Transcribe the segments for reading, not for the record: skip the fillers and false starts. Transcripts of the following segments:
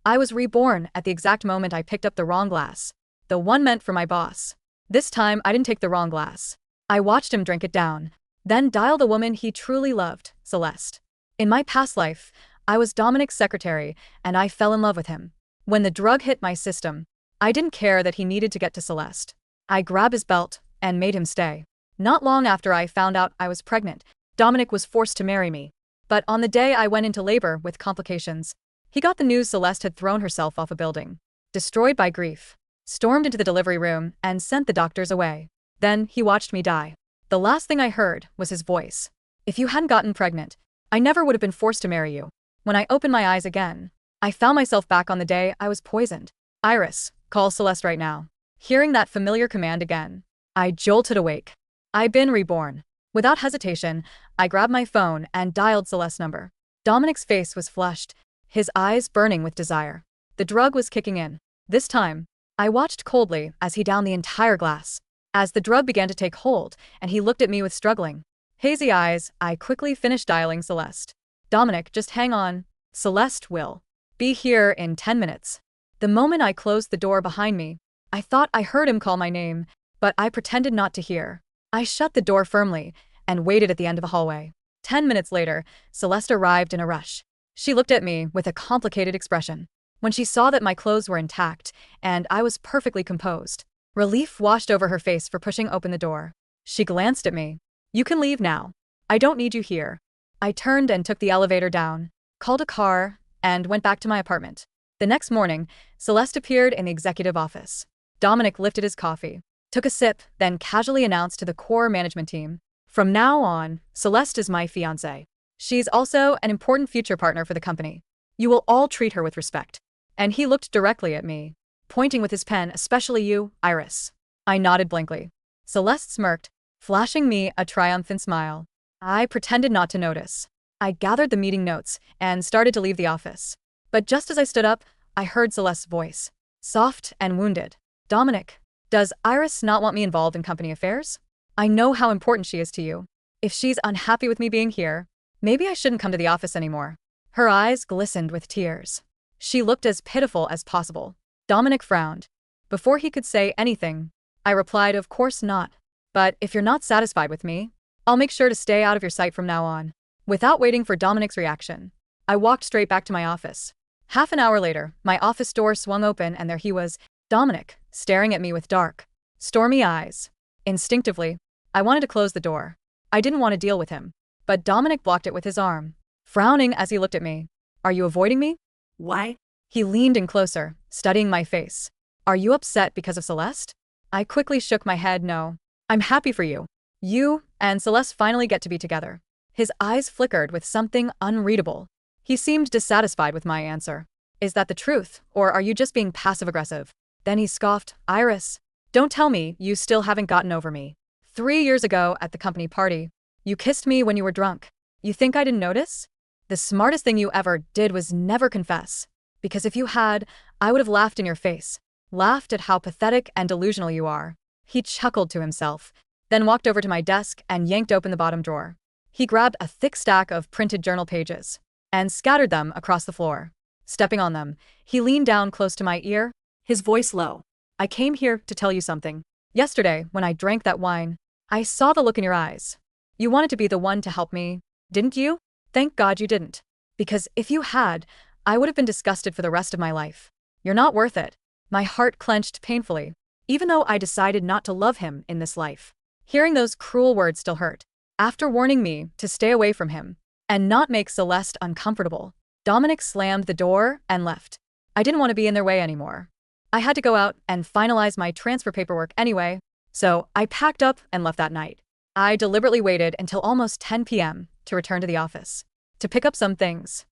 I was reborn at the exact moment I picked up the wrong glass. The one meant for my boss. This time, I didn't take the wrong glass. I watched him drink it down, then dial the woman he truly loved, Celeste. In my past life, I was Dominic's secretary, and I fell in love with him. When the drug hit my system, I didn't care that he needed to get to Celeste. I grabbed his belt and made him stay. Not long after I found out I was pregnant, Dominic was forced to marry me. But on the day I went into labor with complications, he got the news Celeste had thrown herself off a building. Destroyed by grief, stormed into the delivery room and sent the doctors away. Then he watched me die. The last thing I heard was his voice. If you hadn't gotten pregnant, I never would have been forced to marry you. When I opened my eyes again, I found myself back on the day I was poisoned. Iris, call Celeste right now. Hearing that familiar command again, I jolted awake. I'd been reborn. Without hesitation, I grabbed my phone and dialed Celeste's number. Dominic's face was flushed, his eyes burning with desire. The drug was kicking in. This time, I watched coldly as he downed the entire glass. As the drug began to take hold and he looked at me with struggling, hazy eyes, I quickly finished dialing Celeste. Dominic, just hang on. Celeste will be here in 10 minutes. The moment I closed the door behind me, I thought I heard him call my name, but I pretended not to hear. I shut the door firmly and waited at the end of the hallway. 10 minutes later, Celeste arrived in a rush. She looked at me with a complicated expression. When she saw that my clothes were intact and I was perfectly composed, relief washed over her face for pushing open the door. She glanced at me. You can leave now. I don't need you here. I turned and took the elevator down, called a car, and went back to my apartment. The next morning, Celeste appeared in the executive office. Dominic lifted his coffee, took a sip, then casually announced to the core management team, "From now on, Celeste is my fiancée. She's also an important future partner for the company. You will all treat her with respect." And he looked directly at me, pointing with his pen, "Especially you, Iris." I nodded blankly. Celeste smirked, flashing me a triumphant smile. I pretended not to notice. I gathered the meeting notes and started to leave the office. But just as I stood up, I heard Celeste's voice, soft and wounded. "Dominic, does Iris not want me involved in company affairs? I know how important she is to you. If she's unhappy with me being here, maybe I shouldn't come to the office anymore." Her eyes glistened with tears. She looked as pitiful as possible. Dominic frowned. Before he could say anything, I replied, "Of course not. But if you're not satisfied with me, I'll make sure to stay out of your sight from now on." Without waiting for Dominic's reaction, I walked straight back to my office. Half an hour later, my office door swung open and there he was, Dominic, staring at me with dark, stormy eyes. Instinctively, I wanted to close the door. I didn't want to deal with him. But Dominic blocked it with his arm, frowning as he looked at me. "Are you avoiding me?" Why? He leaned in closer, studying my face. "Are you upset because of Celeste?" I quickly shook my head. "No. I'm happy for you. You and Celeste finally get to be together." His eyes flickered with something unreadable. He seemed dissatisfied with my answer. "Is that the truth, or are you just being passive-aggressive?" Then he scoffed, "Iris, don't tell me you still haven't gotten over me. 3 years ago at the company party, you kissed me when you were drunk. You think I didn't notice? The smartest thing you ever did was never confess. Because if you had, I would have laughed in your face. Laughed at how pathetic and delusional you are." He chuckled to himself, then walked over to my desk and yanked open the bottom drawer. He grabbed a thick stack of printed journal pages and scattered them across the floor. Stepping on them, he leaned down close to my ear, his voice low. "I came here to tell you something. Yesterday, when I drank that wine, I saw the look in your eyes. You wanted to be the one to help me, didn't you? Thank God you didn't. Because if you had, I would have been disgusted for the rest of my life. You're not worth it." My heart clenched painfully, even though I decided not to love him in this life. Hearing those cruel words still hurt. After warning me to stay away from him and not make Celeste uncomfortable, Dominic slammed the door and left. I didn't want to be in their way anymore. I had to go out and finalize my transfer paperwork anyway, so I packed up and left that night. I deliberately waited until almost 10 p.m. to return to the office, to pick up some things.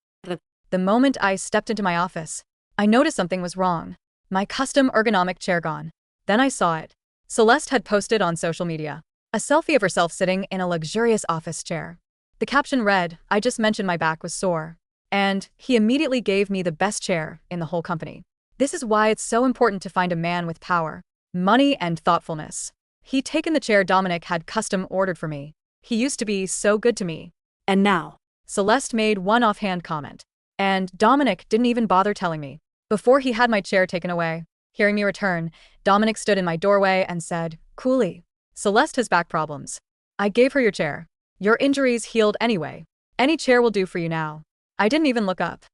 The moment I stepped into my office, I noticed something was wrong. My custom ergonomic chair gone. Then I saw it. Celeste had posted on social media a selfie of herself sitting in a luxurious office chair. The caption read, "I just mentioned my back was sore. And he immediately gave me the best chair in the whole company." This is why it's so important to find a man with power, money, and thoughtfulness. He'd taken the chair Dominic had custom ordered for me. He used to be so good to me. And now? Celeste made one offhand comment. And Dominic didn't even bother telling me. before he had my chair taken away. Hearing me return, Dominic stood in my doorway and said, coolly, Celeste has back problems. I gave her your chair. Your injuries healed anyway. Any chair will do for you now. I didn't even look up.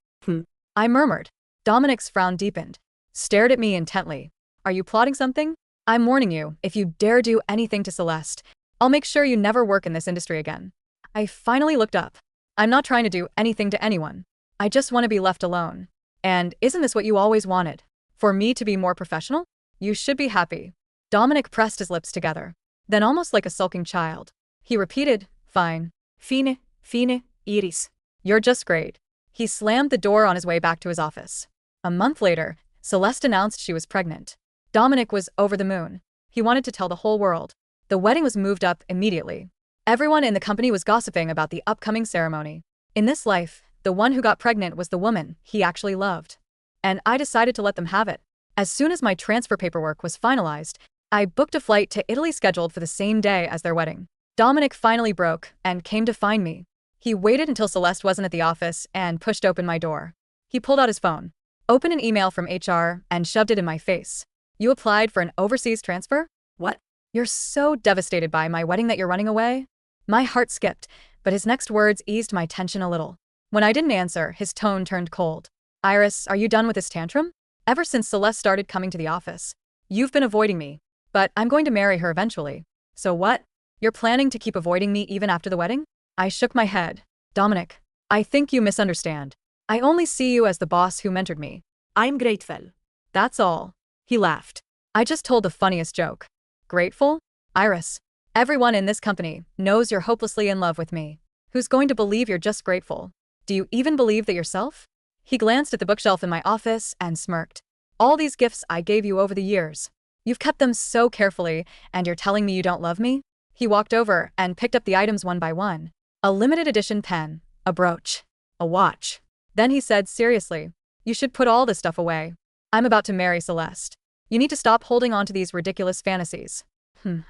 I murmured. Dominic's frown deepened. Stared at me intently. Are you plotting something? I'm warning you, if you dare do anything to Celeste, I'll make sure you never work in this industry again. I finally looked up. I'm not trying to do anything to anyone. I just want to be left alone. And isn't this what you always wanted? For me to be more professional? You should be happy. Dominic pressed his lips together. Then almost like a sulking child, he repeated, fine. Fine, Iris. You're just great. He slammed the door on his way back to his office. A month later, Celeste announced she was pregnant. Dominic was over the moon. He wanted to tell the whole world. The wedding was moved up immediately. Everyone in the company was gossiping about the upcoming ceremony. In this life, the one who got pregnant was the woman he actually loved. And I decided to let them have it. As soon as my transfer paperwork was finalized, I booked a flight to Italy scheduled for the same day as their wedding. Dominic finally broke and came to find me. He waited until Celeste wasn't at the office and pushed open my door. He pulled out his phone, opened an email from HR, and shoved it in my face. You applied for an overseas transfer? What? You're so devastated by my wedding that you're running away? My heart skipped, but his next words eased my tension a little. When I didn't answer, his tone turned cold. Iris, are you done with this tantrum? Ever since Celeste started coming to the office, you've been avoiding me. But I'm going to marry her eventually. So what? You're planning to keep avoiding me even after the wedding? I shook my head. Dominic, I think you misunderstand. I only see you as the boss who mentored me. I'm grateful. That's all. He laughed. I just told the funniest joke. Grateful? Iris, everyone in this company knows you're hopelessly in love with me. Who's going to believe you're just grateful? Do you even believe that yourself? He glanced at the bookshelf in my office and smirked. All these gifts I gave you over the years. You've kept them so carefully, and you're telling me you don't love me? He walked over and picked up the items one by one. A limited edition pen, a brooch, a watch. Then he said seriously, you should put all this stuff away. I'm about to marry Celeste. You need to stop holding on to these ridiculous fantasies.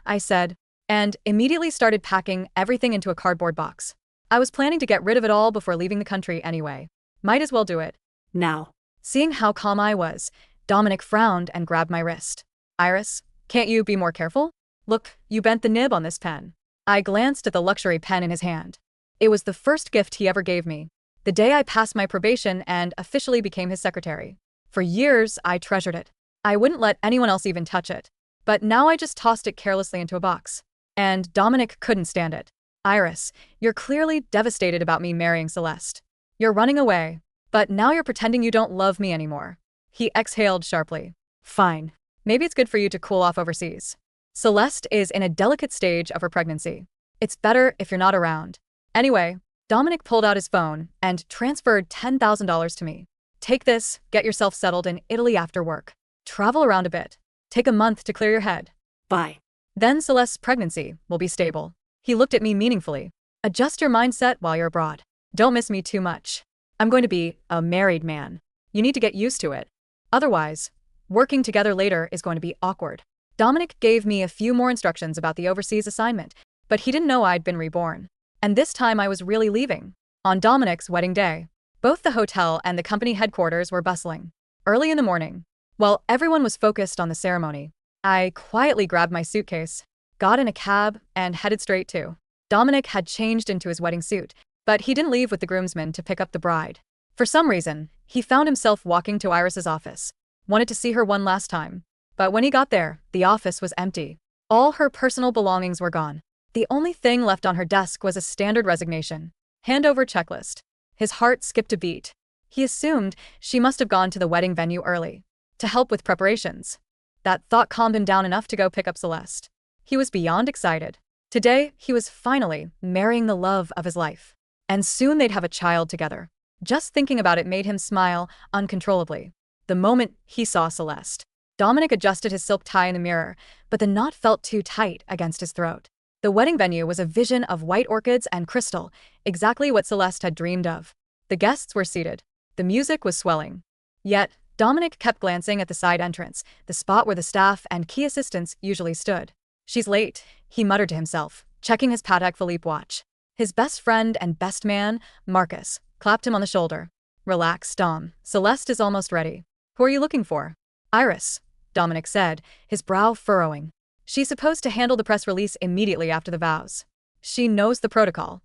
I said, and immediately started packing everything into a cardboard box. I was planning to get rid of it all before leaving the country anyway. Might as well do it now. Seeing how calm I was, Dominic frowned and grabbed my wrist. Iris, can't you be more careful? Look, you bent the nib on this pen. I glanced at the luxury pen in his hand. It was the first gift he ever gave me, the day I passed my probation and officially became his secretary. For years, I treasured it. I wouldn't let anyone else even touch it. But now I just tossed it carelessly into a box. And Dominic couldn't stand it. Iris, you're clearly devastated about me marrying Celeste. You're running away, but now you're pretending you don't love me anymore. He exhaled sharply. Fine. Maybe it's good for you to cool off overseas. Celeste is in a delicate stage of her pregnancy. It's better if you're not around. Anyway, Dominic pulled out his phone and transferred $10,000 to me. Take this, get yourself settled in Italy after work. Travel around a bit. Take a month to clear your head. Bye. Then Celeste's pregnancy will be stable. He looked at me meaningfully. Adjust your mindset while you're abroad. Don't miss me too much. I'm going to be a married man. You need to get used to it. Otherwise, working together later is going to be awkward. Dominic gave me a few more instructions about the overseas assignment, but he didn't know I'd been reborn. And this time I was really leaving. On Dominic's wedding day, both the hotel and the company headquarters were bustling. Early in the morning, while everyone was focused on the ceremony, I quietly grabbed my suitcase, got in a cab, and headed straight to. Dominic had changed into his wedding suit, but he didn't leave with the groomsmen to pick up the bride. For some reason, he found himself walking to Iris's office, wanted to see her one last time. But when he got there, the office was empty. All her personal belongings were gone. The only thing left on her desk was a standard resignation handover checklist. His heart skipped a beat. He assumed she must have gone to the wedding venue early to help with preparations. That thought calmed him down enough to go pick up Celeste. He was beyond excited. Today, he was finally marrying the love of his life. And soon they'd have a child together. Just thinking about it made him smile uncontrollably. The moment he saw Celeste, Dominic adjusted his silk tie in the mirror, but the knot felt too tight against his throat. The wedding venue was a vision of white orchids and crystal, exactly what Celeste had dreamed of. The guests were seated. The music was swelling. Yet, Dominic kept glancing at the side entrance, the spot where the staff and key assistants usually stood. She's late, he muttered to himself, checking his Patek Philippe watch. His best friend and best man, Marcus, clapped him on the shoulder. Relax, Dom. Celeste is almost ready. Who are you looking for? Iris, Dominic said, his brow furrowing. She's supposed to handle the press release immediately after the vows. She knows the protocol.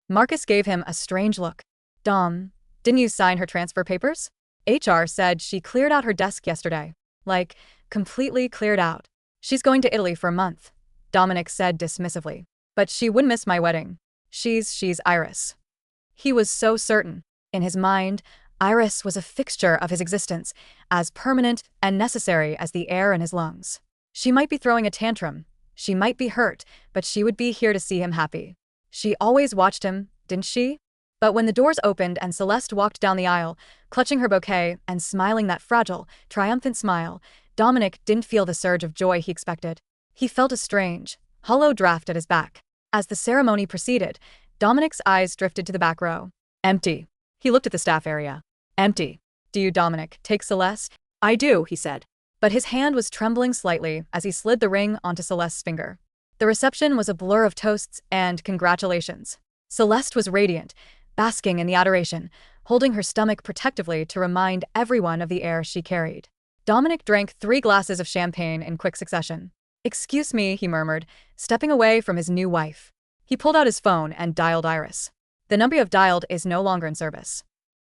Marcus gave him a strange look. Dom, didn't you sign her transfer papers? HR said she cleared out her desk yesterday. Like, completely cleared out. She's going to Italy for a month, Dominic said dismissively. But she wouldn't miss my wedding. She's Iris. He was so certain. In his mind, Iris was a fixture of his existence, as permanent and necessary as the air in his lungs. She might be throwing a tantrum, she might be hurt, but she would be here to see him happy. She always watched him, didn't she? But when the doors opened and Celeste walked down the aisle, clutching her bouquet and smiling that fragile, triumphant smile, Dominic didn't feel the surge of joy he expected. He felt a strange, hollow draft at his back. As the ceremony proceeded, Dominic's eyes drifted to the back row. Empty. He looked at the staff area. Empty. Do you, Dominic, take Celeste? I do, he said. But his hand was trembling slightly as he slid the ring onto Celeste's finger. The reception was a blur of toasts and congratulations. Celeste was radiant, basking in the adoration, holding her stomach protectively to remind everyone of the air she carried. Dominic drank 3 glasses of champagne in quick succession. Excuse me, he murmured, stepping away from his new wife. He pulled out his phone and dialed Iris. The number you've dialed is no longer in service.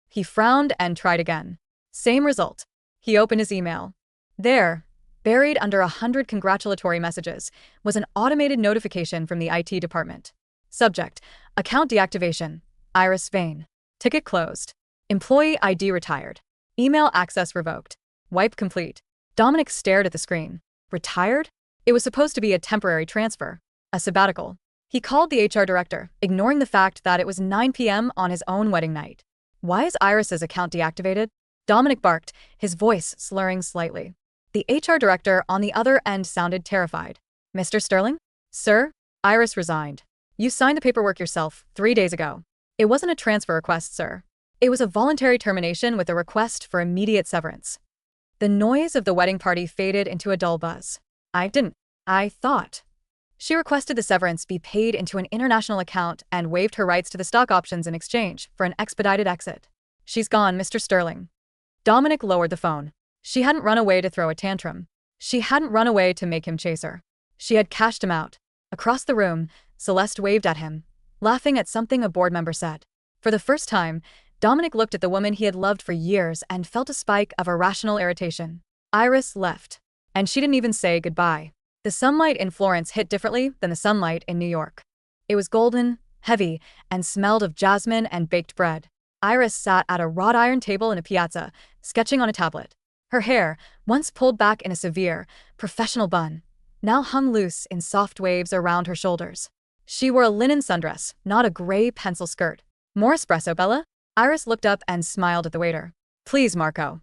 He frowned and tried again. Same result. He opened his email. There, buried under 100 congratulatory messages, was an automated notification from the IT department. Subject: account deactivation. Iris Vane. Ticket closed. Employee ID retired. Email access revoked. Wipe complete. Dominic stared at the screen. Retired? It was supposed to be a temporary transfer. A sabbatical. He called the HR director, ignoring the fact that it was 9 p.m. on his own wedding night. Why is Iris's account deactivated? Dominic barked, his voice slurring slightly. The HR director on the other end sounded terrified. Mr. Sterling? Sir? Iris resigned. You signed the paperwork yourself 3 days ago. It wasn't a transfer request, sir. It was a voluntary termination with a request for immediate severance. The noise of the wedding party faded into a dull buzz. I thought. She requested the severance be paid into an international account and waived her rights to the stock options in exchange for an expedited exit. She's gone, Mr. Sterling. Dominic lowered the phone. She hadn't run away to throw a tantrum. She hadn't run away to make him chase her. She had cashed him out. Across the room, Celeste waved at him, laughing at something a board member said. For the first time, Dominic looked at the woman he had loved for years and felt a spike of irrational irritation. Iris left. And she didn't even say goodbye. The sunlight in Florence hit differently than the sunlight in New York. It was golden, heavy, and smelled of jasmine and baked bread. Iris sat at a wrought iron table in a piazza, sketching on a tablet. Her hair, once pulled back in a severe, professional bun, now hung loose in soft waves around her shoulders. She wore a linen sundress, not a gray pencil skirt. More espresso, Bella? Iris looked up and smiled at the waiter. Please, Marco.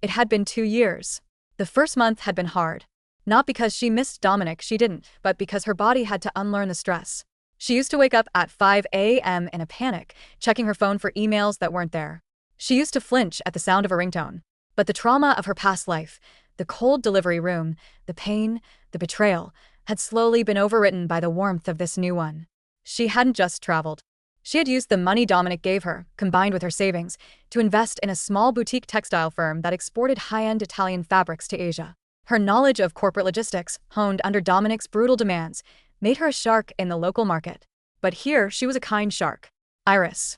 It had been 2 years. The first month had been hard. Not because she missed Dominic, she didn't, but because her body had to unlearn the stress. She used to wake up at 5 a.m. in a panic, checking her phone for emails that weren't there. She used to flinch at the sound of a ringtone. But the trauma of her past life, the cold delivery room, the pain, the betrayal, had slowly been overwritten by the warmth of this new one. She hadn't just traveled. She had used the money Dominic gave her, combined with her savings, to invest in a small boutique textile firm that exported high-end Italian fabrics to Asia. Her knowledge of corporate logistics, honed under Dominic's brutal demands, made her a shark in the local market. But here she was a kind shark. Iris.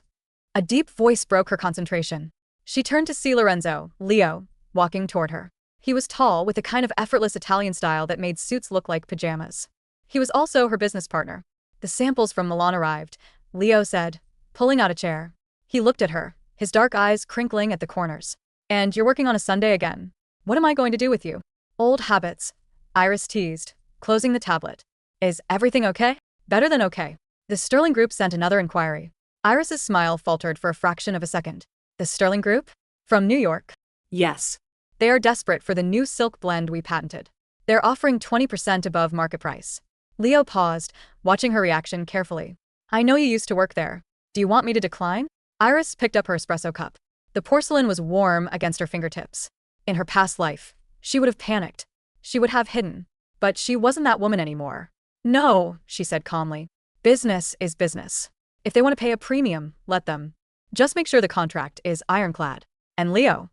A deep voice broke her concentration. She turned to see Lorenzo, Leo, walking toward her. He was tall, with a kind of effortless Italian style that made suits look like pajamas. He was also her business partner. The samples from Milan arrived, Leo said, pulling out a chair. He looked at her, his dark eyes crinkling at the corners. And you're working on a Sunday again. What am I going to do with you? Old habits, Iris teased, closing the tablet. Is everything okay? Better than okay. The Sterling Group sent another inquiry. Iris's smile faltered for a fraction of a second. The Sterling Group? From New York? Yes. They are desperate for the new silk blend we patented. They're offering 20% above market price. Leo paused, watching her reaction carefully. I know you used to work there. Do you want me to decline? Iris picked up her espresso cup. The porcelain was warm against her fingertips. In her past life, she would have panicked. She would have hidden. But she wasn't that woman anymore. No, she said calmly. Business is business. If they want to pay a premium, let them. Just make sure the contract is ironclad. And Leo?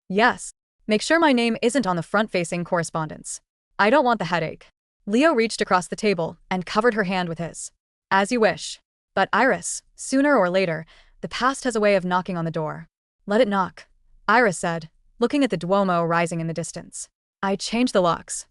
Yes. Make sure my name isn't on the front-facing correspondence. I don't want the headache. Leo reached across the table and covered her hand with his. As you wish. But Iris, sooner or later, the past has a way of knocking on the door. Let it knock, Iris said, looking at the Duomo rising in the distance. I changed the locks.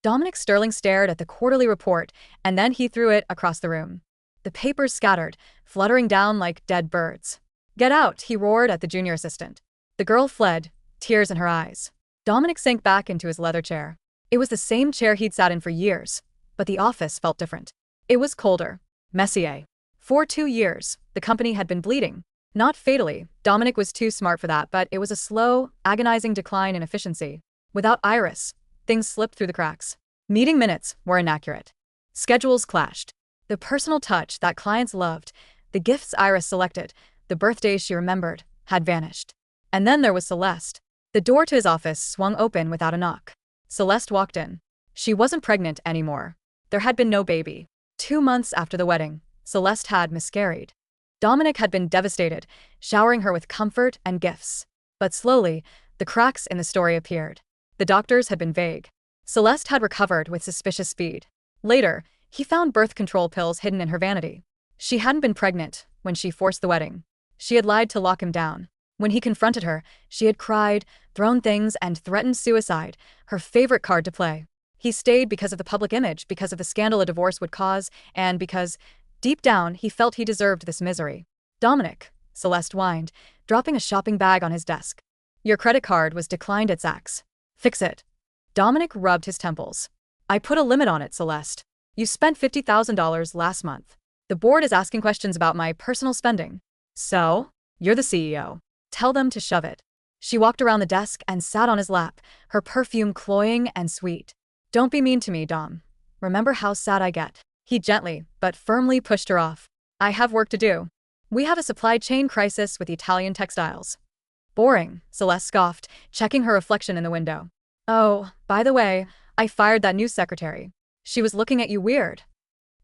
Dominic Sterling stared at the quarterly report, and then he threw it across the room. The papers scattered, fluttering down like dead birds. Get out, he roared at the junior assistant. The girl fled, tears in her eyes. Dominic sank back into his leather chair. It was the same chair he'd sat in for years, but the office felt different. It was colder, messier. For 2 years, the company had been bleeding. Not fatally, Dominic was too smart for that, but it was a slow, agonizing decline in efficiency. Without Iris, things slipped through the cracks. Meeting minutes were inaccurate. Schedules clashed. The personal touch that clients loved, the gifts Iris selected, the birthdays she remembered, had vanished. And then there was Celeste. The door to his office swung open without a knock. Celeste walked in. She wasn't pregnant anymore. There had been no baby. 2 months after the wedding, Celeste had miscarried. Dominic had been devastated, showering her with comfort and gifts. But slowly, the cracks in the story appeared. The doctors had been vague. Celeste had recovered with suspicious speed. Later, he found birth control pills hidden in her vanity. She hadn't been pregnant when she forced the wedding. She had lied to lock him down. When he confronted her, she had cried, thrown things, and threatened suicide, her favorite card to play. He stayed because of the public image, because of the scandal a divorce would cause, and because, deep down, he felt he deserved this misery. Dominic, Celeste whined, dropping a shopping bag on his desk. Your credit card was declined at Saks. Fix it. Dominic rubbed his temples. I put a limit on it, Celeste. You spent $50,000 last month. The board is asking questions about my personal spending. So? You're the CEO. Tell them to shove it. She walked around the desk and sat on his lap, her perfume cloying and sweet. Don't be mean to me, Dom. Remember how sad I get. He gently, but firmly pushed her off. I have work to do. We have a supply chain crisis with Italian textiles. Boring, Celeste scoffed, checking her reflection in the window. Oh, by the way, I fired that new secretary. She was looking at you weird.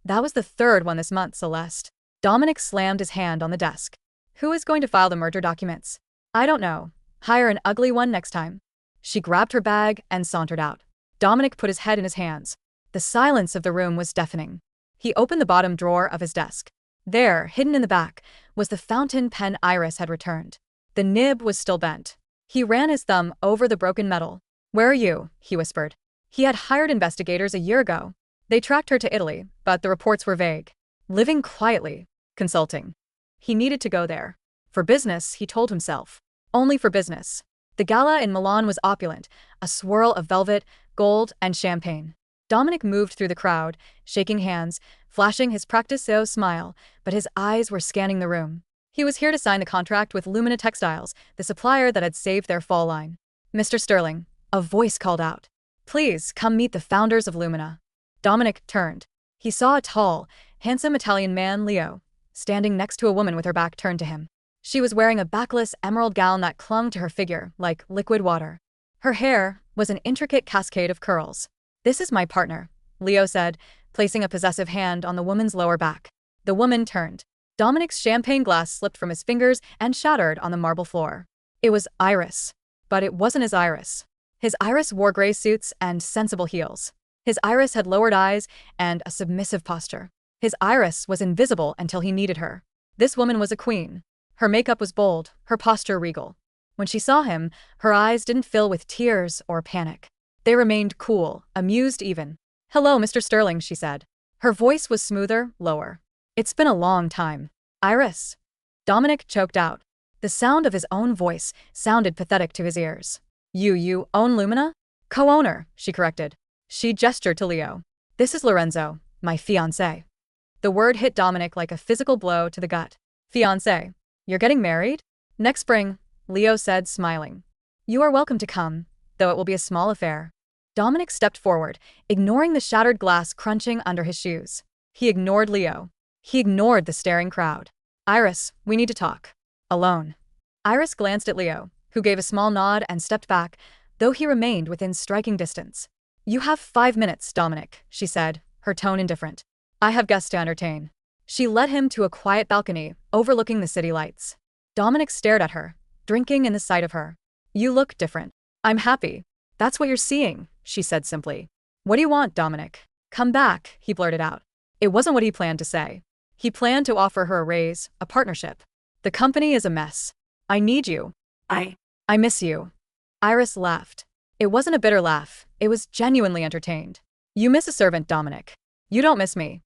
That was the 3rd one this month, Celeste. Dominic slammed his hand on the desk. Who is going to file the merger documents? I don't know. Hire an ugly one next time. She grabbed her bag and sauntered out. Dominic put his head in his hands. The silence of the room was deafening. He opened the bottom drawer of his desk. There, hidden in the back, was the fountain pen Iris had returned. The nib was still bent. He ran his thumb over the broken metal. Where are you? He whispered. He had hired investigators a year ago. They tracked her to Italy, but the reports were vague. Living quietly. Consulting. He needed to go there. For business, he told himself. Only for business. The gala in Milan was opulent, a swirl of velvet, gold, and champagne. Dominic moved through the crowd, shaking hands, flashing his practice-o smile, but his eyes were scanning the room. He was here to sign the contract with Lumina Textiles, the supplier that had saved their fall line. Mr. Sterling, a voice called out. Please come meet the founders of Lumina. Dominic turned. He saw a tall, handsome Italian man, Leo, standing next to a woman with her back turned to him. She was wearing a backless emerald gown that clung to her figure like liquid water. Her hair was an intricate cascade of curls. This is my partner, Leo said, placing a possessive hand on the woman's lower back. The woman turned. Dominic's champagne glass slipped from his fingers and shattered on the marble floor. It was Iris. But it wasn't his Iris. His Iris wore gray suits and sensible heels. His Iris had lowered eyes and a submissive posture. His Iris was invisible until he needed her. This woman was a queen. Her makeup was bold, her posture regal. When she saw him, her eyes didn't fill with tears or panic. They remained cool, amused even. Hello, Mr. Sterling, she said. Her voice was smoother, lower. It's been a long time. Iris. Dominic choked out. The sound of his own voice sounded pathetic to his ears. You own Lumina? Co-owner, she corrected. She gestured to Leo. This is Lorenzo, my fiancé. The word hit Dominic like a physical blow to the gut. Fiancé. You're getting married? Next spring, Leo said, smiling. You are welcome to come, though it will be a small affair. Dominic stepped forward, ignoring the shattered glass crunching under his shoes. He ignored Leo. He ignored the staring crowd. Iris, we need to talk. Alone. Iris glanced at Leo, who gave a small nod and stepped back, though he remained within striking distance. You have 5 minutes, Dominic, she said, her tone indifferent. I have guests to entertain. She led him to a quiet balcony, overlooking the city lights. Dominic stared at her, drinking in the sight of her. You look different. I'm happy. That's what you're seeing, she said simply. What do you want, Dominic? Come back, he blurted out. It wasn't what he planned to say. He planned to offer her a raise, a partnership. The company is a mess. I need you. I miss you. Iris laughed. It wasn't a bitter laugh. It was genuinely entertained. You miss a servant, Dominic. You don't miss me.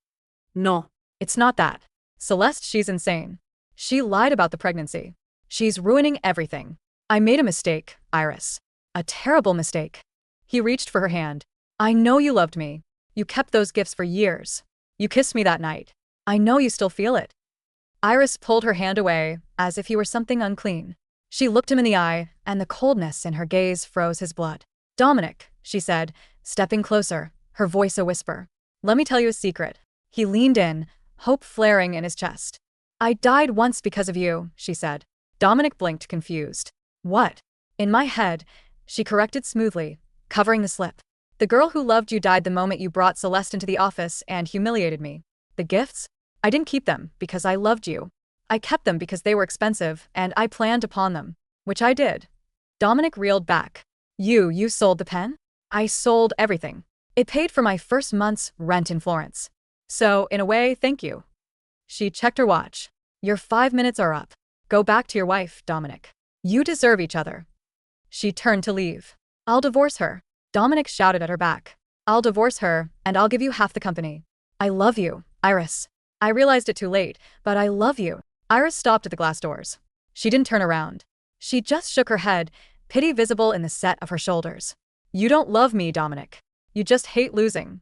No. It's not that. Celeste, she's insane. She lied about the pregnancy. She's ruining everything. I made a mistake, Iris. A terrible mistake. He reached for her hand. I know you loved me. You kept those gifts for years. You kissed me that night. I know you still feel it. Iris pulled her hand away, as if he were something unclean. She looked him in the eye, and the coldness in her gaze froze his blood. Dominic, she said, stepping closer, her voice a whisper. Let me tell you a secret. He leaned in, hope flaring in his chest. I died once because of you, she said. Dominic blinked, confused. What? In my head, she corrected smoothly, covering the slip. The girl who loved you died the moment you brought Celeste into the office and humiliated me. The gifts? I didn't keep them because I loved you. I kept them because they were expensive and I planned to pawn them, which I did. Dominic reeled back. You sold the pen? I sold everything. It paid for my first month's rent in Florence. So, in a way, thank you. She checked her watch. Your 5 minutes are up. Go back to your wife, Dominic. You deserve each other. She turned to leave. I'll divorce her. Dominic shouted at her back. I'll divorce her, and I'll give you half the company. I love you, Iris. I realized it too late, but I love you. Iris stopped at the glass doors. She didn't turn around. She just shook her head, pity visible in the set of her shoulders. You don't love me, Dominic. You just hate losing.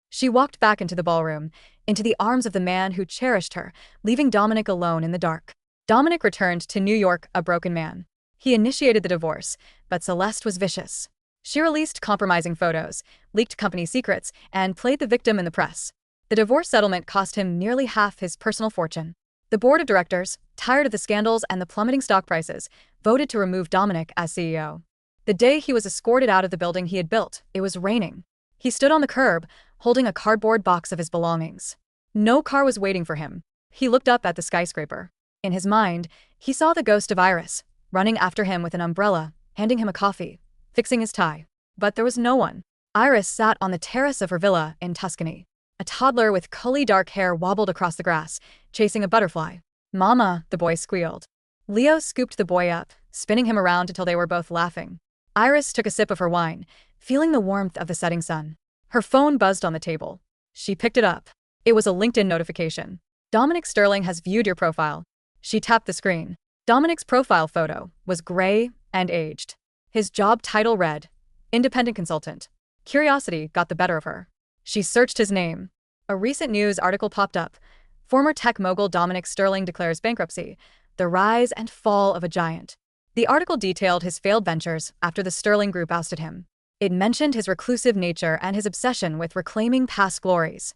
She walked back into the ballroom, into the arms of the man who cherished her, leaving Dominic alone in the dark. Dominic returned to New York a broken man. He initiated the divorce, but Celeste was vicious. She released compromising photos, leaked company secrets, and played the victim in the press. The divorce settlement cost him nearly half his personal fortune. The board of directors, tired of the scandals and the plummeting stock prices, voted to remove Dominic as CEO. The day he was escorted out of the building he had built, it was raining. He stood on the curb, holding a cardboard box of his belongings. No car was waiting for him. He looked up at the skyscraper. In his mind, he saw the ghost of Iris, running after him with an umbrella, handing him a coffee, fixing his tie. But there was no one. Iris sat on the terrace of her villa in Tuscany. A toddler with curly dark hair wobbled across the grass, chasing a butterfly. Mama, the boy squealed. Leo scooped the boy up, spinning him around until they were both laughing. Iris took a sip of her wine, feeling the warmth of the setting sun. Her phone buzzed on the table. She picked it up. It was a LinkedIn notification. Dominic Sterling has viewed your profile. She tapped the screen. Dominic's profile photo was gray and aged. His job title read, Independent Consultant. Curiosity got the better of her. She searched his name. A recent news article popped up. Former tech mogul Dominic Sterling declares bankruptcy. The rise and fall of a giant. The article detailed his failed ventures after the Sterling Group ousted him. It mentioned his reclusive nature and his obsession with reclaiming past glories.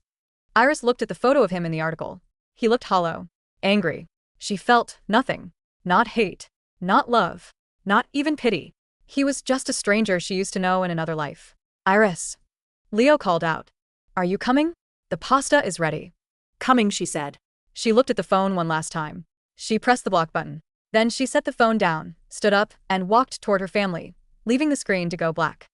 Iris looked at the photo of him in the article. He looked hollow, angry. She felt nothing. Not hate. Not love. Not even pity. He was just a stranger she used to know in another life. Iris. Leo called out. Are you coming? The pasta is ready. Coming, she said. She looked at the phone one last time. She pressed the block button. Then she set the phone down, stood up, and walked toward her family, leaving the screen to go black.